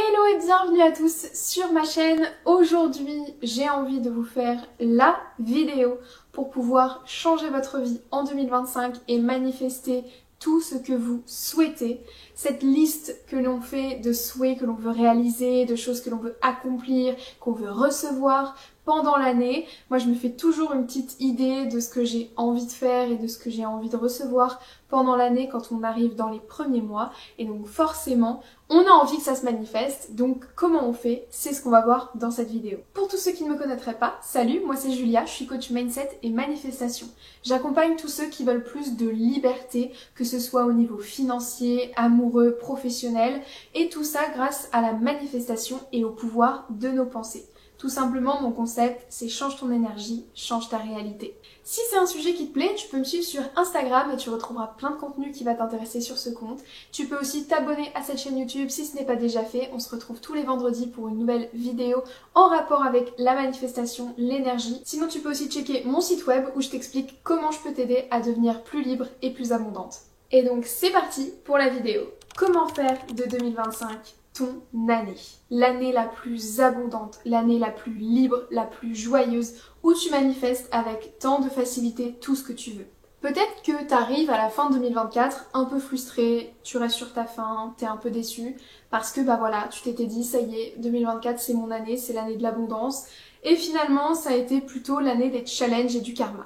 Hello et bienvenue à tous sur ma chaîne. Aujourd'hui, j'ai envie de vous faire la vidéo pour pouvoir changer votre vie en 2025 et manifester tout ce que vous souhaitez. Cette liste que l'on fait de souhaits que l'on veut réaliser, de choses que l'on veut accomplir, qu'on veut recevoir pendant l'année. Moi, je me fais toujours une petite idée de ce que j'ai envie de faire et de ce que j'ai envie de recevoir pendant l'année quand on arrive dans les premiers mois. Et donc forcément, on a envie que ça se manifeste. Donc comment on fait? C'est ce qu'on va voir dans cette vidéo. Pour tous ceux qui ne me connaîtraient pas, salut, moi c'est Julia, je suis coach mindset et manifestation. J'accompagne tous ceux qui veulent plus de liberté, que ce soit au niveau financier, amoureux, professionnel, et tout ça grâce à la manifestation et au pouvoir de nos pensées. Tout simplement, mon concept, c'est change ton énergie, change ta réalité. Si c'est un sujet qui te plaît, tu peux me suivre sur Instagram et tu retrouveras plein de contenu qui va t'intéresser sur ce compte. Tu peux aussi t'abonner à cette chaîne YouTube si ce n'est pas déjà fait. On se retrouve tous les vendredis pour une nouvelle vidéo en rapport avec la manifestation, l'énergie. Sinon, tu peux aussi checker mon site web où je t'explique comment je peux t'aider à devenir plus libre et plus abondante. Et donc, c'est parti pour la vidéo. Comment faire de 2025 ton année, l'année la plus abondante, l'année la plus libre, la plus joyeuse, où tu manifestes avec tant de facilité tout ce que tu veux. Peut-être que tu arrives à la fin de 2024 un peu frustré, tu restes sur ta faim, t'es un peu déçu, parce que bah voilà, tu t'étais dit ça y est, 2024 c'est mon année, c'est l'année de l'abondance, et finalement ça a été plutôt l'année des challenges et du karma.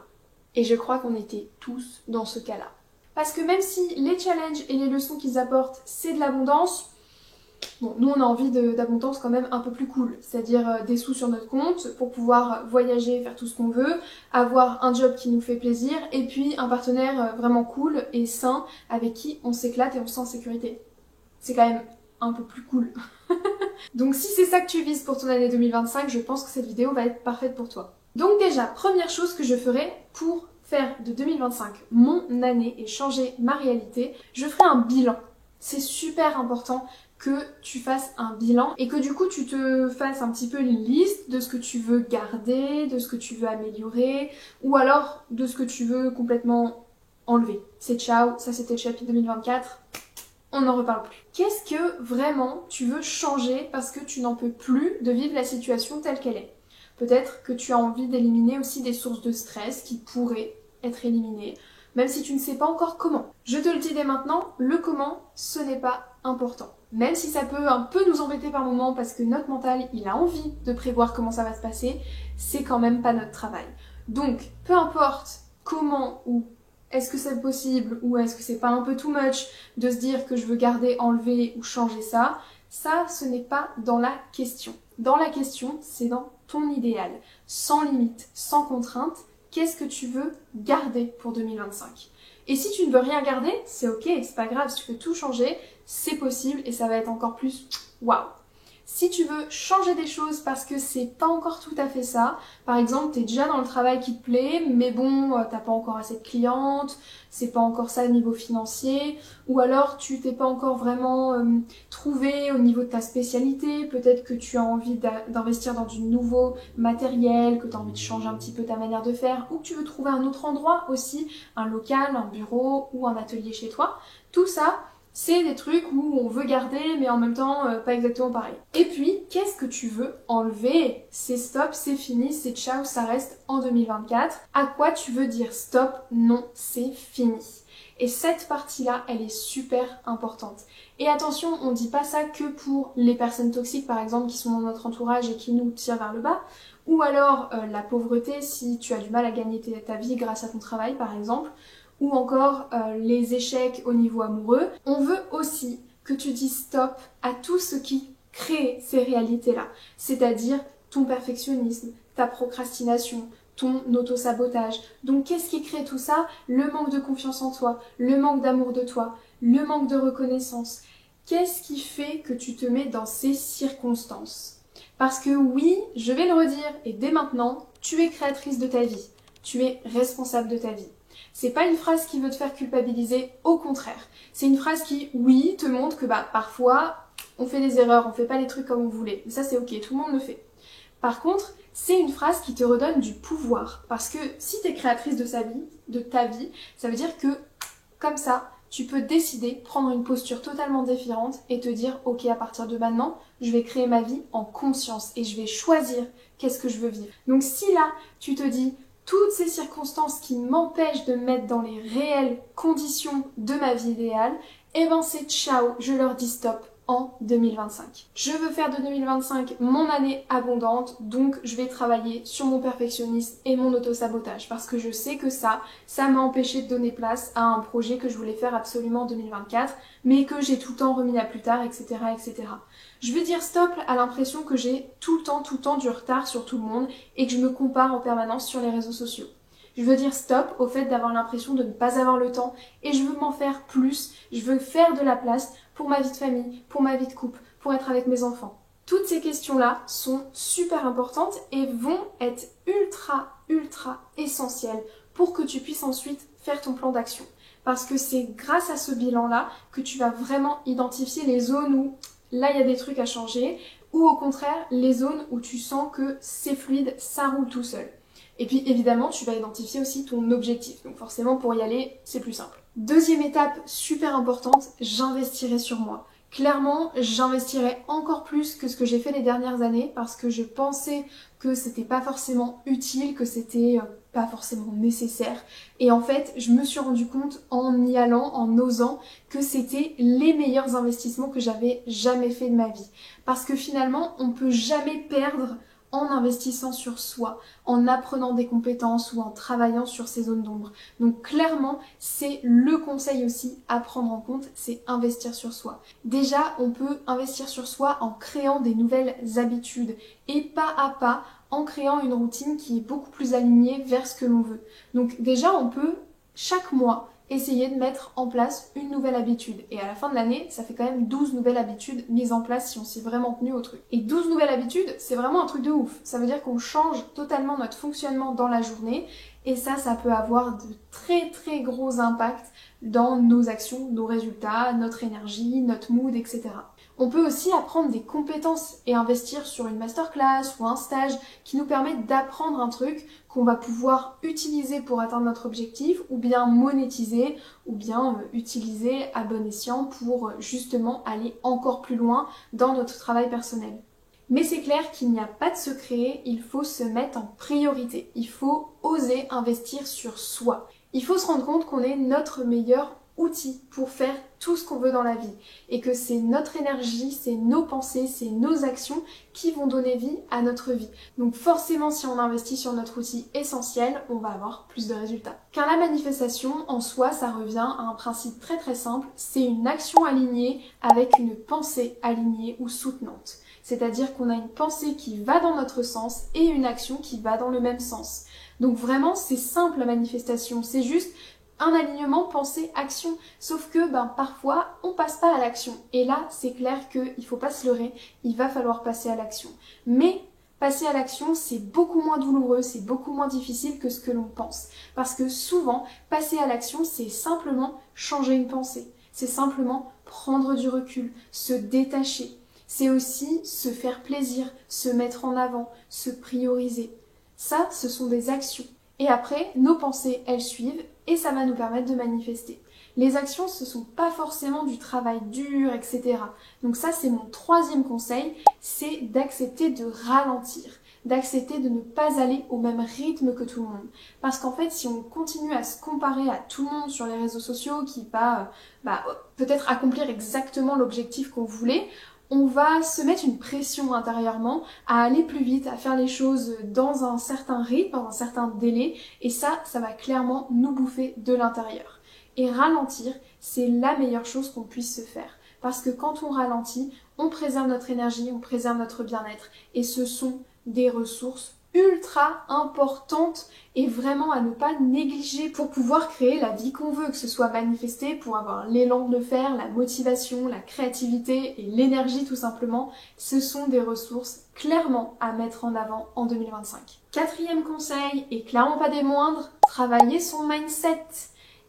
Et je crois qu'on était tous dans ce cas-là. Parce que même si les challenges et les leçons qu'ils apportent c'est de l'abondance, bon, nous on a envie d'abondance quand même un peu plus cool, c'est-à-dire des sous sur notre compte pour pouvoir voyager, faire tout ce qu'on veut, avoir un job qui nous fait plaisir et puis un partenaire vraiment cool et sain avec qui on s'éclate et on se sent en sécurité. C'est quand même un peu plus cool. Donc si c'est ça que tu vises pour ton année 2025, je pense que cette vidéo va être parfaite pour toi. Donc déjà, première chose que je ferai pour faire de 2025 mon année et changer ma réalité, je ferai un bilan. C'est super important que tu fasses un bilan et que du coup tu te fasses un petit peu une liste de ce que tu veux garder, de ce que tu veux améliorer ou alors de ce que tu veux complètement enlever. C'est ciao, ça c'était le chapitre 2024, on n'en reparle plus. Qu'est-ce que vraiment tu veux changer parce que tu n'en peux plus de vivre la situation telle qu'elle est? Peut-être que tu as envie d'éliminer aussi des sources de stress qui pourraient être éliminées, même si tu ne sais pas encore comment. Je te le dis dès maintenant, le comment, ce n'est pas important. Même si ça peut un peu nous embêter par moments parce que notre mental, il a envie de prévoir comment ça va se passer, c'est quand même pas notre travail. Donc, peu importe comment ou est-ce que c'est possible ou est-ce que c'est pas un peu too much de se dire que je veux garder, enlever ou changer ça, ce n'est pas dans la question. Dans la question, c'est dans ton idéal, sans limite, sans contrainte. Qu'est-ce que tu veux garder pour 2025? Et si tu ne veux rien garder, c'est ok, c'est pas grave, si tu veux tout changer, c'est possible et ça va être encore plus waouh. Si tu veux changer des choses parce que c'est pas encore tout à fait ça, par exemple, t'es déjà dans le travail qui te plaît, mais bon, t'as pas encore assez de clientes, c'est pas encore ça au niveau financier, ou alors tu t'es pas encore vraiment trouvé au niveau de ta spécialité, peut-être que tu as envie d'investir dans du nouveau matériel, que tu as envie de changer un petit peu ta manière de faire, ou que tu veux trouver un autre endroit aussi, un local, un bureau ou un atelier chez toi. Tout ça, c'est des trucs où on veut garder mais en même temps pas exactement pareil. Et puis, qu'est-ce que tu veux enlever? C'est stop, c'est fini, c'est ciao, ça reste en 2024. À quoi tu veux dire stop? Non, c'est fini. Et cette partie-là, elle est super importante. Et attention, on dit pas ça que pour les personnes toxiques par exemple qui sont dans notre entourage et qui nous tirent vers le bas, ou alors la pauvreté si tu as du mal à gagner ta vie grâce à ton travail par exemple, ou encore les échecs au niveau amoureux. On veut aussi que tu dises stop à tout ce qui crée ces réalités-là, c'est-à-dire ton perfectionnisme, ta procrastination, ton auto-sabotage. Donc qu'est-ce qui crée tout ça? Le manque de confiance en toi, le manque d'amour de toi, le manque de reconnaissance. Qu'est-ce qui fait que tu te mets dans ces circonstances? Parce que oui, je vais le redire, et dès maintenant, tu es créatrice de ta vie, tu es responsable de ta vie. C'est pas une phrase qui veut te faire culpabiliser, au contraire. C'est une phrase qui, oui, te montre que parfois, on fait des erreurs, on fait pas les trucs comme on voulait. Mais ça c'est ok, tout le monde le fait. Par contre, c'est une phrase qui te redonne du pouvoir. Parce que si tu es créatrice de ta vie, ça veut dire que, comme ça, tu peux décider, prendre une posture totalement différente et te dire ok, à partir de maintenant, je vais créer ma vie en conscience et je vais choisir qu'est-ce que je veux vivre. Donc si là, tu te dis toutes ces circonstances qui m'empêchent de me mettre dans les réelles conditions de ma vie idéale, eh ben c'est ciao, je leur dis stop en 2025. Je veux faire de 2025 mon année abondante, donc je vais travailler sur mon perfectionnisme et mon auto-sabotage parce que je sais que ça m'a empêché de donner place à un projet que je voulais faire absolument en 2024, mais que j'ai tout le temps remis à plus tard, etc., etc. Je veux dire stop à l'impression que j'ai tout le temps du retard sur tout le monde et que je me compare en permanence sur les réseaux sociaux. Je veux dire stop au fait d'avoir l'impression de ne pas avoir le temps et je veux m'en faire plus, je veux faire de la place pour ma vie de famille, pour ma vie de couple, pour être avec mes enfants. Toutes ces questions-là sont super importantes et vont être ultra essentielles pour que tu puisses ensuite faire ton plan d'action. Parce que c'est grâce à ce bilan-là que tu vas vraiment identifier les zones où là il y a des trucs à changer ou au contraire les zones où tu sens que c'est fluide, ça roule tout seul. Et puis évidemment, tu vas identifier aussi ton objectif. Donc forcément, pour y aller, c'est plus simple. Deuxième étape super importante, j'investirai sur moi. Clairement, j'investirai encore plus que ce que j'ai fait les dernières années parce que je pensais que c'était pas forcément utile, que c'était pas forcément nécessaire. Et en fait, je me suis rendu compte en y allant, en osant, que c'était les meilleurs investissements que j'avais jamais fait de ma vie. Parce que finalement, on peut jamais perdre en investissant sur soi, en apprenant des compétences ou en travaillant sur ses zones d'ombre. Donc clairement, c'est le conseil aussi à prendre en compte, c'est investir sur soi. Déjà, on peut investir sur soi en créant des nouvelles habitudes et pas à pas en créant une routine qui est beaucoup plus alignée vers ce que l'on veut. Donc déjà, on peut chaque mois essayer de mettre en place une nouvelle habitude. Et à la fin de l'année, ça fait quand même 12 nouvelles habitudes mises en place si on s'est vraiment tenu au truc. Et 12 nouvelles habitudes, c'est vraiment un truc de ouf. Ça veut dire qu'on change totalement notre fonctionnement dans la journée et ça peut avoir de très gros impacts dans nos actions, nos résultats, notre énergie, notre mood, etc. On peut aussi apprendre des compétences et investir sur une masterclass ou un stage qui nous permettent d'apprendre un truc qu'on va pouvoir utiliser pour atteindre notre objectif ou bien monétiser ou bien utiliser à bon escient pour justement aller encore plus loin dans notre travail personnel. Mais c'est clair qu'il n'y a pas de secret, il faut se mettre en priorité, il faut oser investir sur soi. Il faut se rendre compte qu'on est notre meilleur outil pour faire tout ce qu'on veut dans la vie et que c'est notre énergie, c'est nos pensées, c'est nos actions qui vont donner vie à notre vie. Donc forcément si on investit sur notre outil essentiel, on va avoir plus de résultats. Car la manifestation en soi, ça revient à un principe très simple, c'est une action alignée avec une pensée alignée ou soutenante. C'est-à-dire qu'on a une pensée qui va dans notre sens et une action qui va dans le même sens. Donc vraiment c'est simple la manifestation, c'est juste un alignement pensée-action, sauf que parfois on passe pas à l'action et là c'est clair qu'il faut pas se leurrer, il va falloir passer à l'action. Mais passer à l'action c'est beaucoup moins douloureux, c'est beaucoup moins difficile que ce que l'on pense parce que souvent passer à l'action c'est simplement changer une pensée, c'est simplement prendre du recul, se détacher, c'est aussi se faire plaisir, se mettre en avant, se prioriser. Ça, ce sont des actions. Et après, nos pensées, elles suivent et ça va nous permettre de manifester. Les actions, ce sont pas forcément du travail dur, etc. Donc ça, c'est mon troisième conseil, c'est d'accepter de ralentir, d'accepter de ne pas aller au même rythme que tout le monde. Parce qu'en fait, si on continue à se comparer à tout le monde sur les réseaux sociaux qui va peut-être accomplir exactement l'objectif qu'on voulait, on va se mettre une pression intérieurement à aller plus vite, à faire les choses dans un certain rythme, dans un certain délai, et ça va clairement nous bouffer de l'intérieur. Et ralentir, c'est la meilleure chose qu'on puisse se faire. Parce que quand on ralentit, on préserve notre énergie, on préserve notre bien-être, et ce sont des ressources ultra importante et vraiment à ne pas négliger pour pouvoir créer la vie qu'on veut, que ce soit manifesté pour avoir l'élan de le faire, la motivation, la créativité et l'énergie tout simplement. Ce sont des ressources clairement à mettre en avant en 2025. Quatrième conseil, et clairement pas des moindres, travailler son mindset.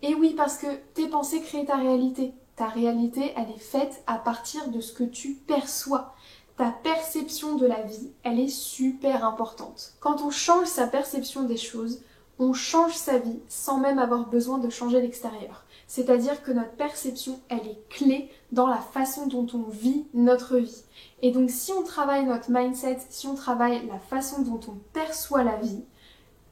Et oui, parce que tes pensées créent ta réalité. Ta réalité, elle est faite à partir de ce que tu perçois. Ta perception de la vie, elle est super importante. Quand on change sa perception des choses, on change sa vie sans même avoir besoin de changer l'extérieur. C'est-à-dire que notre perception, elle est clé dans la façon dont on vit notre vie. Et donc si on travaille notre mindset, si on travaille la façon dont on perçoit la vie,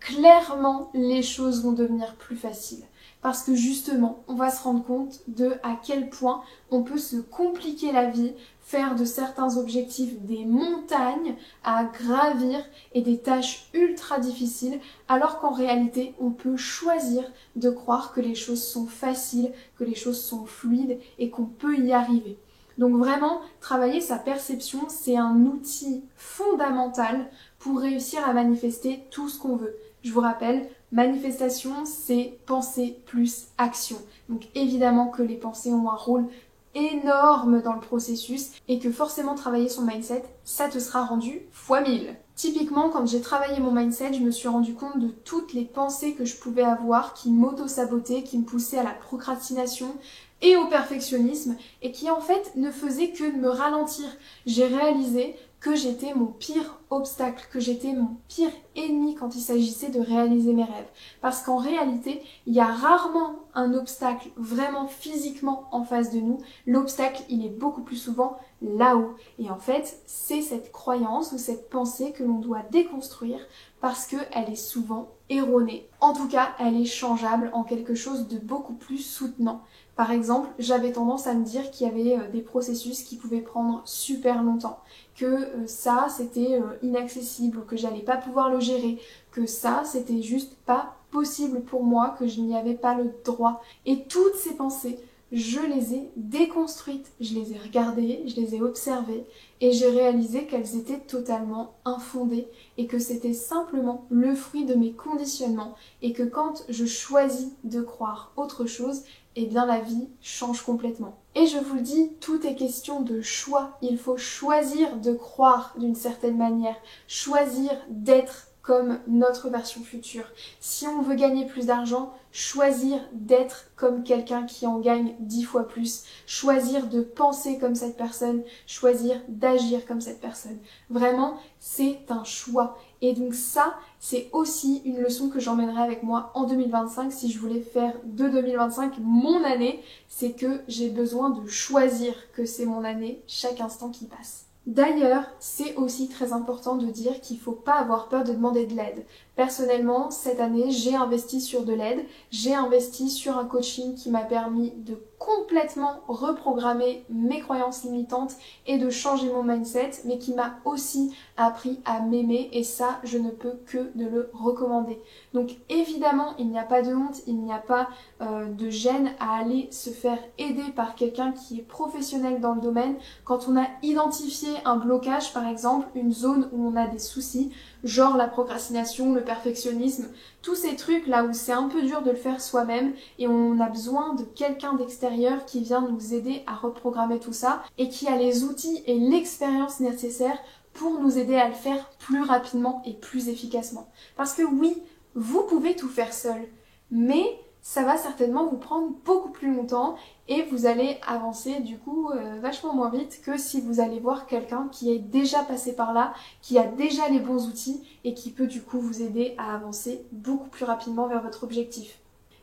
clairement les choses vont devenir plus faciles. Parce que justement, on va se rendre compte de à quel point on peut se compliquer la vie, faire de certains objectifs des montagnes à gravir et des tâches ultra difficiles, alors qu'en réalité, on peut choisir de croire que les choses sont faciles, que les choses sont fluides et qu'on peut y arriver. Donc vraiment, travailler sa perception, c'est un outil fondamental pour réussir à manifester tout ce qu'on veut. Je vous rappelle, manifestation, c'est pensée plus action. Donc évidemment que les pensées ont un rôle énorme dans le processus et que forcément travailler son mindset, ça te sera rendu fois 1000. Typiquement, quand j'ai travaillé mon mindset, je me suis rendu compte de toutes les pensées que je pouvais avoir qui m'auto-sabotaient, qui me poussaient à la procrastination et au perfectionnisme et qui en fait ne faisaient que de me ralentir. J'ai réalisé que j'étais mon pire obstacle, que j'étais mon pire ennemi quand il s'agissait de réaliser mes rêves. Parce qu'en réalité, il y a rarement un obstacle vraiment physiquement en face de nous. L'obstacle, il est beaucoup plus souvent là-haut. Et en fait, c'est cette croyance ou cette pensée que l'on doit déconstruire parce qu'elle est souvent erronée. En tout cas, elle est changeable en quelque chose de beaucoup plus soutenant. Par exemple, j'avais tendance à me dire qu'il y avait des processus qui pouvaient prendre super longtemps, que ça c'était inaccessible, que j'allais pas pouvoir le gérer, que ça c'était juste pas possible pour moi, que je n'y avais pas le droit. Et toutes ces pensées, je les ai déconstruites, je les ai regardées, je les ai observées et j'ai réalisé qu'elles étaient totalement infondées et que c'était simplement le fruit de mes conditionnements et que quand je choisis de croire autre chose, eh bien la vie change complètement. Et je vous le dis, tout est question de choix. Il faut choisir de croire d'une certaine manière, choisir d'être comme notre version future. Si on veut gagner plus d'argent, choisir d'être comme quelqu'un qui en gagne 10 fois plus, choisir de penser comme cette personne, choisir d'agir comme cette personne. Vraiment, c'est un choix. Et donc ça, c'est aussi une leçon que j'emmènerai avec moi en 2025 si je voulais faire de 2025 mon année, c'est que j'ai besoin de choisir que c'est mon année chaque instant qui passe. D'ailleurs, c'est aussi très important de dire qu'il ne faut pas avoir peur de demander de l'aide. Personnellement, cette année, j'ai investi sur de l'aide, j'ai investi sur un coaching qui m'a permis de complètement reprogrammer mes croyances limitantes et de changer mon mindset, mais qui m'a aussi appris à m'aimer et ça, je ne peux que de le recommander. Donc évidemment, il n'y a pas de honte, il n'y a pas de gêne à aller se faire aider par quelqu'un qui est professionnel dans le domaine quand on a identifié un blocage, par exemple, une zone où on a des soucis, genre la procrastination, le perfectionnisme, tous ces trucs là où c'est un peu dur de le faire soi-même et on a besoin de quelqu'un d'extérieur qui vient nous aider à reprogrammer tout ça et qui a les outils et l'expérience nécessaires pour nous aider à le faire plus rapidement et plus efficacement. Parce que oui, vous pouvez tout faire seul, mais ça va certainement vous prendre beaucoup plus longtemps et vous allez avancer du coup vachement moins vite que si vous allez voir quelqu'un qui est déjà passé par là, qui a déjà les bons outils et qui peut du coup vous aider à avancer beaucoup plus rapidement vers votre objectif.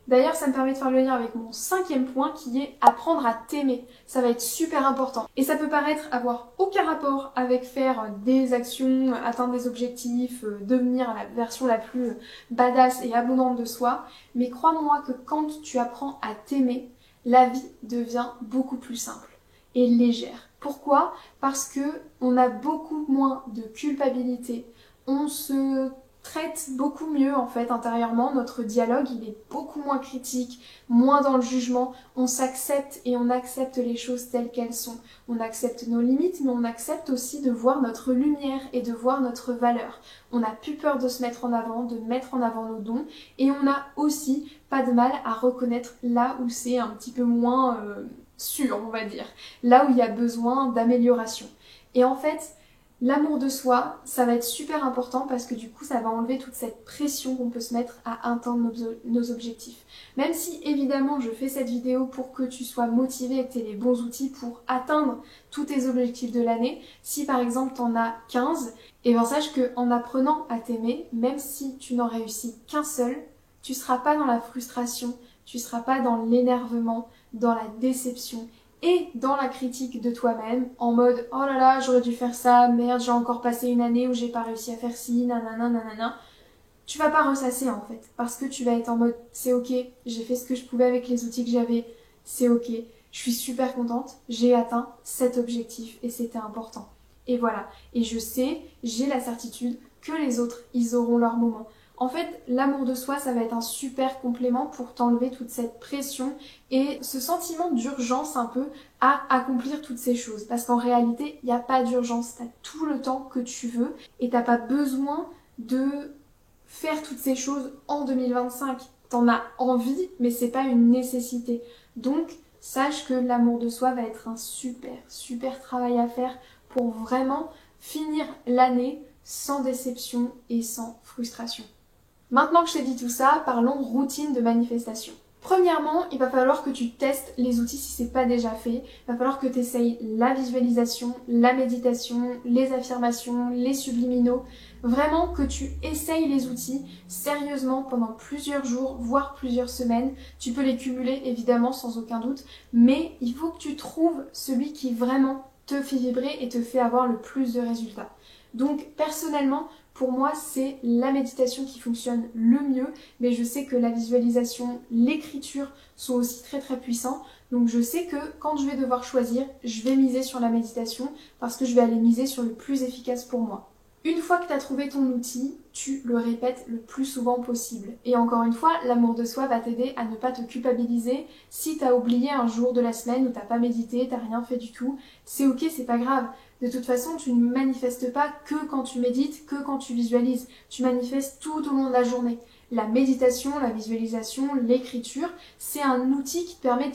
D'ailleurs, ça me permet de faire le lien avec mon 5e point qui est apprendre à t'aimer. Ça va être super important. Et ça peut paraître avoir aucun rapport avec faire des actions, atteindre des objectifs, devenir la version la plus badass et abondante de soi. Mais crois-moi que quand tu apprends à t'aimer, la vie devient beaucoup plus simple et légère. Pourquoi ? Parce que on a beaucoup moins de culpabilité. On se traite beaucoup mieux en fait intérieurement, notre dialogue il est beaucoup moins critique, moins dans le jugement, on s'accepte et on accepte les choses telles qu'elles sont, on accepte nos limites mais on accepte aussi de voir notre lumière et de voir notre valeur, on n'a plus peur de se mettre en avant, de mettre en avant nos dons et on n'a aussi pas de mal à reconnaître là où c'est un petit peu moins sûr on va dire, là où il y a besoin d'amélioration et en fait l'amour de soi, ça va être super important parce que du coup, ça va enlever toute cette pression qu'on peut se mettre à atteindre nos objectifs. Même si, évidemment, je fais cette vidéo pour que tu sois motivé et que tu aies les bons outils pour atteindre tous tes objectifs de l'année, si par exemple tu en as 15, et bien sache qu'en apprenant à t'aimer, même si tu n'en réussis qu'un seul, tu seras pas dans la frustration, tu seras pas dans l'énervement, dans la déception et dans la critique de toi-même en mode oh là là j'aurais dû faire ça, merde j'ai encore passé une année où j'ai pas réussi à faire ci, nanana nanana. Tu vas pas ressasser en fait parce que tu vas être en mode c'est ok, j'ai fait ce que je pouvais avec les outils que j'avais, c'est ok, je suis super contente, j'ai atteint cet objectif et c'était important. Et voilà, et je sais, j'ai la certitude que les autres ils auront leur moment. En fait, l'amour de soi, ça va être un super complément pour t'enlever toute cette pression et ce sentiment d'urgence un peu à accomplir toutes ces choses. Parce qu'en réalité, il n'y a pas d'urgence. Tu as tout le temps que tu veux et tu n'as pas besoin de faire toutes ces choses en 2025. T'en as envie, mais c'est pas une nécessité. Donc, sache que l'amour de soi va être un super travail à faire pour vraiment finir l'année sans déception et sans frustration. Maintenant que je t'ai dit tout ça, parlons routine de manifestation. Premièrement, il va falloir que tu testes les outils si c'est pas déjà fait. Il va falloir que tu essayes la visualisation, la méditation, les affirmations, les subliminaux. Vraiment que tu essayes les outils sérieusement pendant plusieurs jours, voire plusieurs semaines. Tu peux les cumuler évidemment sans aucun doute, mais il faut que tu trouves celui qui vraiment te fait vibrer et te fait avoir le plus de résultats. Donc personnellement, pour moi, c'est la méditation qui fonctionne le mieux, mais je sais que la visualisation, l'écriture sont aussi très puissants. Donc je sais que quand je vais devoir choisir, je vais miser sur la méditation parce que je vais aller miser sur le plus efficace pour moi. Une fois que tu as trouvé ton outil, tu le répètes le plus souvent possible. Et encore une fois, l'amour de soi va t'aider à ne pas te culpabiliser si tu as oublié un jour de la semaine où tu n'as pas médité, tu n'as rien fait du tout. C'est ok, c'est pas grave. De toute façon, tu ne manifestes pas que quand tu médites, que quand tu visualises. Tu manifestes tout au long de la journée. La méditation, la visualisation, l'écriture, c'est un outil qui te permet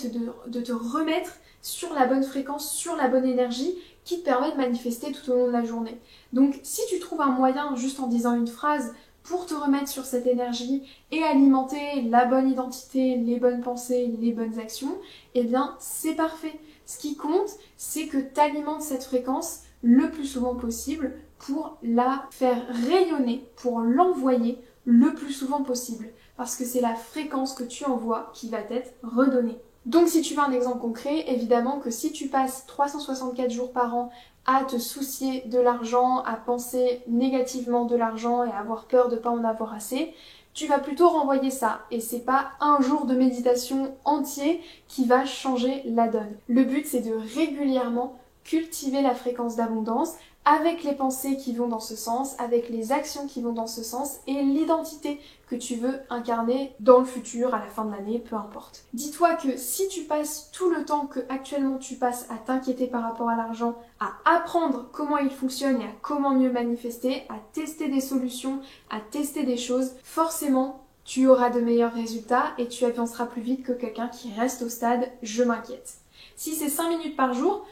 de te remettre sur la bonne fréquence, sur la bonne énergie, qui te permet de manifester tout au long de la journée. Donc si tu trouves un moyen, juste en disant une phrase, pour te remettre sur cette énergie et alimenter la bonne identité, les bonnes pensées, les bonnes actions, eh bien c'est parfait. Ce qui compte, c'est que tu alimentes cette fréquence le plus souvent possible pour la faire rayonner, pour l'envoyer le plus souvent possible. Parce que c'est la fréquence que tu envoies qui va t'être redonnée. Donc si tu veux un exemple concret, évidemment que si tu passes 364 jours par an à te soucier de l'argent, à penser négativement de l'argent et à avoir peur de ne pas en avoir assez, tu vas plutôt renvoyer ça. Et c'est pas un jour de méditation entier qui va changer la donne. Le but c'est de régulièrement cultiver la fréquence d'abondance avec les pensées qui vont dans ce sens, avec les actions qui vont dans ce sens et l'identité que tu veux incarner dans le futur, à la fin de l'année, peu importe. Dis-toi que si tu passes tout le temps que actuellement tu passes à t'inquiéter par rapport à l'argent, à apprendre comment il fonctionne et à comment mieux manifester, à tester des solutions, à tester des choses, forcément tu auras de meilleurs résultats et tu avanceras plus vite que quelqu'un qui reste au stade « je m'inquiète ». Si c'est 5 minutes par jour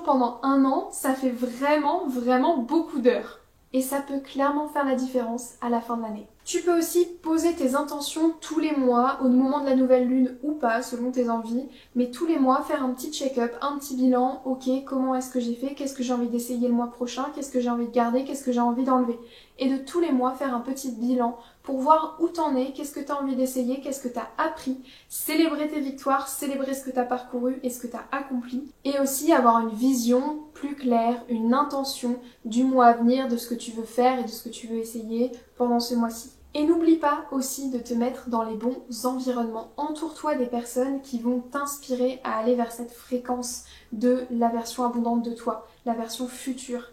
pendant un an, ça fait vraiment beaucoup d'heures. Et ça peut clairement faire la différence à la fin de l'année. Tu peux aussi poser tes intentions tous les mois, au moment de la nouvelle lune ou pas, selon tes envies, mais tous les mois faire un petit check-up, un petit bilan, ok, comment est-ce que j'ai fait, qu'est-ce que j'ai envie d'essayer le mois prochain, qu'est-ce que j'ai envie de garder, qu'est-ce que j'ai envie d'enlever. Et de tous les mois faire un petit bilan pour voir où t'en es, qu'est-ce que t'as envie d'essayer, qu'est-ce que t'as appris, célébrer tes victoires, célébrer ce que t'as parcouru et ce que t'as accompli. Et aussi avoir une vision plus claire, une intention du mois à venir, de ce que tu veux faire et de ce que tu veux essayer pendant ce mois-ci. Et n'oublie pas aussi de te mettre dans les bons environnements. Entoure-toi des personnes qui vont t'inspirer à aller vers cette fréquence de la version abondante de toi, la version future.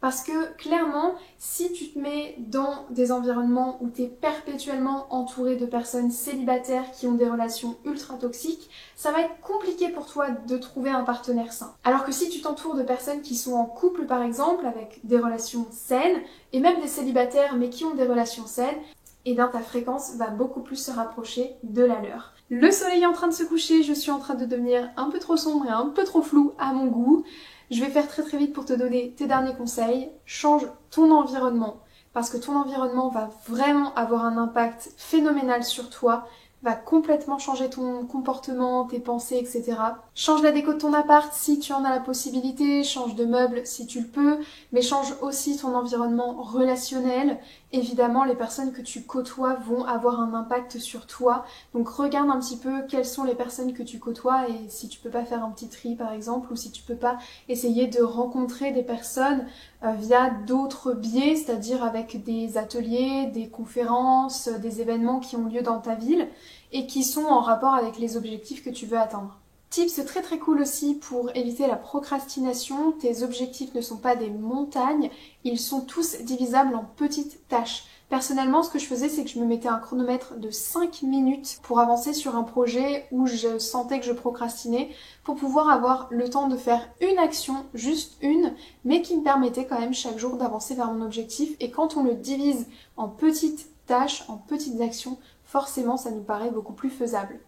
Parce que clairement, si tu te mets dans des environnements où tu es perpétuellement entouré de personnes célibataires qui ont des relations ultra toxiques, ça va être compliqué pour toi de trouver un partenaire sain. Alors que si tu t'entoures de personnes qui sont en couple par exemple, avec des relations saines, et même des célibataires mais qui ont des relations saines, et bien ta fréquence va beaucoup plus se rapprocher de la leur. Le soleil est en train de se coucher, je suis en train de devenir un peu trop sombre et un peu trop floue à mon goût. Je vais faire très vite pour te donner tes derniers conseils. Change ton environnement parce que ton environnement va vraiment avoir un impact phénoménal sur toi, va complètement changer ton comportement, tes pensées, etc. Change la déco de ton appart si tu en as la possibilité, change de meubles si tu le peux, mais change aussi ton environnement relationnel. Évidemment, les personnes que tu côtoies vont avoir un impact sur toi. Donc regarde un petit peu quelles sont les personnes que tu côtoies et si tu peux pas faire un petit tri par exemple, ou si tu peux pas essayer de rencontrer des personnes via d'autres biais, c'est-à-dire avec des ateliers, des conférences, des événements qui ont lieu dans ta ville et qui sont en rapport avec les objectifs que tu veux atteindre. Tips très très cool aussi pour éviter la procrastination, tes objectifs ne sont pas des montagnes, ils sont tous divisables en petites tâches. Personnellement, ce que je faisais, c'est que je me mettais un chronomètre de 5 minutes pour avancer sur un projet où je sentais que je procrastinais, pour pouvoir avoir le temps de faire une action, juste une, mais qui me permettait quand même chaque jour d'avancer vers mon objectif. Et quand on le divise en petites tâches, en petites actions, forcément ça nous paraît beaucoup plus faisable.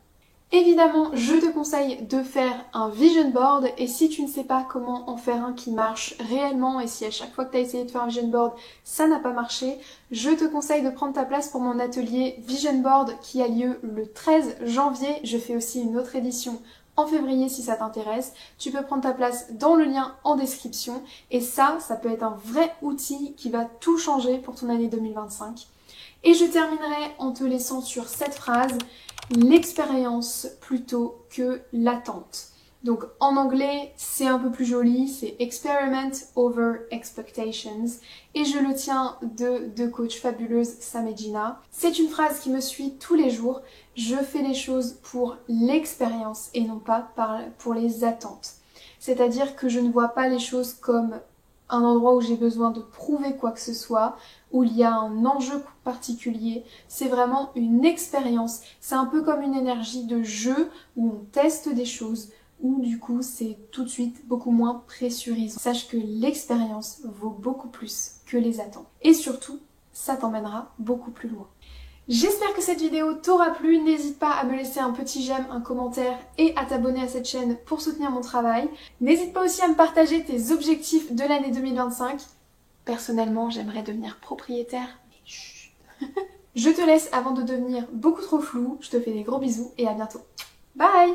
Évidemment, je te conseille de faire un vision board et si tu ne sais pas comment en faire un qui marche réellement et si à chaque fois que tu as essayé de faire un vision board, ça n'a pas marché, je te conseille de prendre ta place pour mon atelier vision board qui a lieu le 13 janvier. Je fais aussi une autre édition en février si ça t'intéresse. Tu peux prendre ta place dans le lien en description et ça peut être un vrai outil qui va tout changer pour ton année 2025. Et je terminerai en te laissant sur cette phrase: l'expérience plutôt que l'attente. Donc en anglais, c'est un peu plus joli, c'est experiment over expectations. Et je le tiens de deux coachs fabuleuses, Sam et Gina. C'est une phrase qui me suit tous les jours. Je fais les choses pour l'expérience et non pas pour les attentes. C'est-à-dire que je ne vois pas les choses comme un endroit où j'ai besoin de prouver quoi que ce soit, où il y a un enjeu particulier. C'est vraiment une expérience. C'est un peu comme une énergie de jeu où on teste des choses, où du coup c'est tout de suite beaucoup moins pressurisant. Sache que l'expérience vaut beaucoup plus que les attentes. Et surtout, ça t'emmènera beaucoup plus loin. J'espère que cette vidéo t'aura plu, n'hésite pas à me laisser un petit j'aime, un commentaire et à t'abonner à cette chaîne pour soutenir mon travail. N'hésite pas aussi à me partager tes objectifs de l'année 2025. Personnellement, j'aimerais devenir propriétaire, mais chut. Je te laisse avant de devenir beaucoup trop flou, je te fais des gros bisous et à bientôt. Bye!